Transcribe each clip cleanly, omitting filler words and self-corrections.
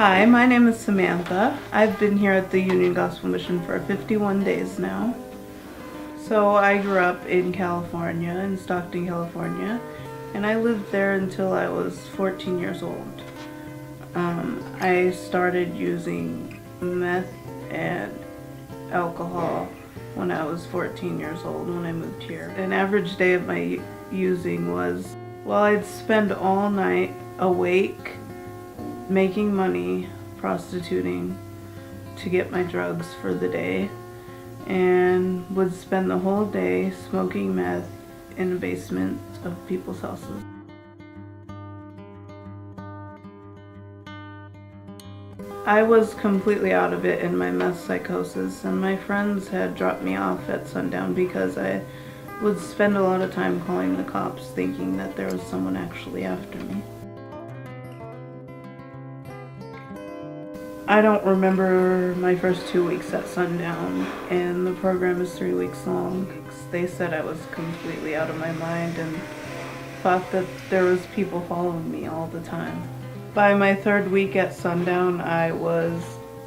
Hi, my name is Samantha. I've been here at the Union Gospel Mission for 51 days now. So I grew up in California, in Stockton, California, and I lived there until I was 14 years old. I started using meth and alcohol when I was 14 years old when I moved here. An average day of my using was, well, I'd spend all night awake making money, prostituting to get my drugs for the day, and would spend the whole day smoking meth in the basement of people's houses. I was completely out of it in my meth psychosis, and my friends had dropped me off at sundown because I would spend a lot of time calling the cops thinking that there was someone actually after me. I don't remember my first 2 weeks at sundown, and the program is 3 weeks long. They said I was completely out of my mind and thought that there was people following me all the time. By my third week at sundown, I was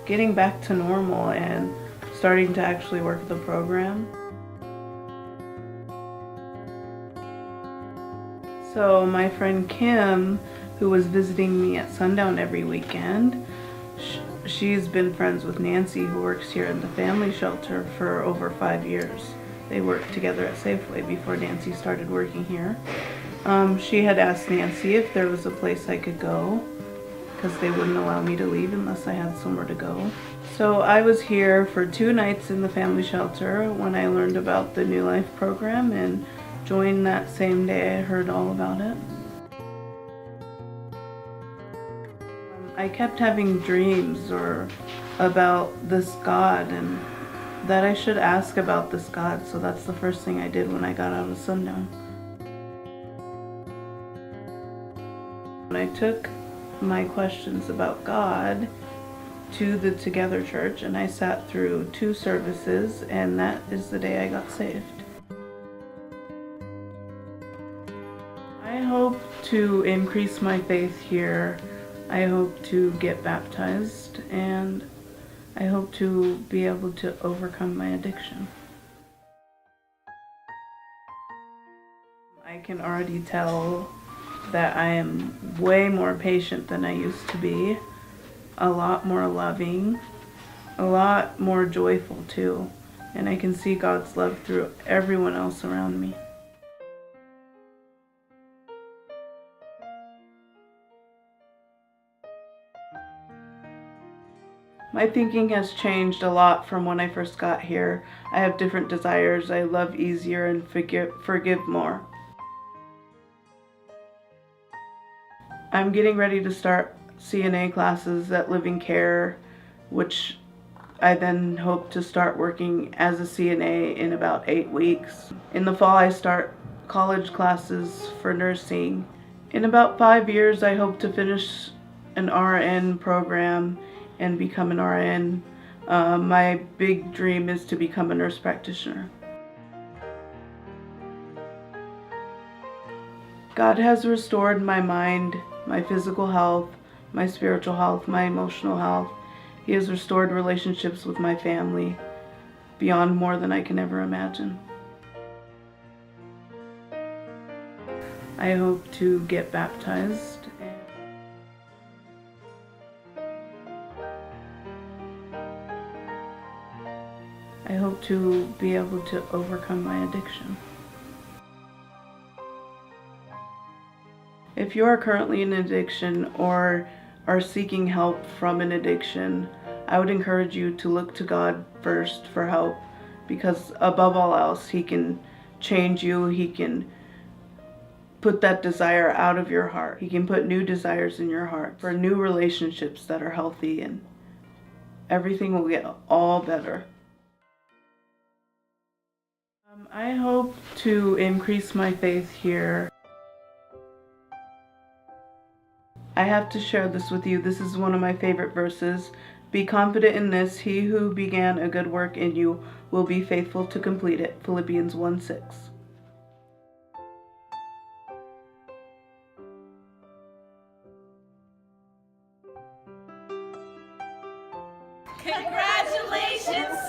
getting back to normal and starting to actually work the program. So my friend Kim, who was visiting me at sundown every weekend, she's been friends with Nancy, who works here in the family shelter for over 5 years. They worked together at Safeway before Nancy started working here. She had asked Nancy if there was a place I could go, because they wouldn't allow me to leave unless I had somewhere to go. So I was here for 2 nights in the family shelter when I learned about the New Life program, and joined that same day I heard all about it. I kept having dreams about this God, and that I should ask about this God, so that's the first thing I did when I got out of sundown. I took my questions about God to the Together Church, and I sat through 2 services, and that is the day I got saved. I hope to increase my faith here. I hope to get baptized, and I hope to be able to overcome my addiction. I can already tell that I am way more patient than I used to be, a lot more loving, a lot more joyful too, and I can see God's love through everyone else around me. My thinking has changed a lot from when I first got here. I have different desires. I love easier and forgive more. I'm getting ready to start CNA classes at Living Care, which I then hope to start working as a CNA in about 8 weeks. In the fall, I start college classes for nursing. In about 5 years, I hope to finish an RN program and become an RN. My big dream is to become a nurse practitioner. God has restored my mind, my physical health, my spiritual health, my emotional health. He has restored relationships with my family beyond more than I can ever imagine. I hope to get baptized. I hope to be able to overcome my addiction. If you are currently in addiction or are seeking help from an addiction, I would encourage you to look to God first for help, because above all else, He can change you. He can put that desire out of your heart. He can put new desires in your heart for new relationships that are healthy, and everything will get all better. I hope to increase my faith here. I have to share this with you. This is one of my favorite verses. Be confident in this, he who began a good work in you will be faithful to complete it. Philippians 1:6. Congratulations,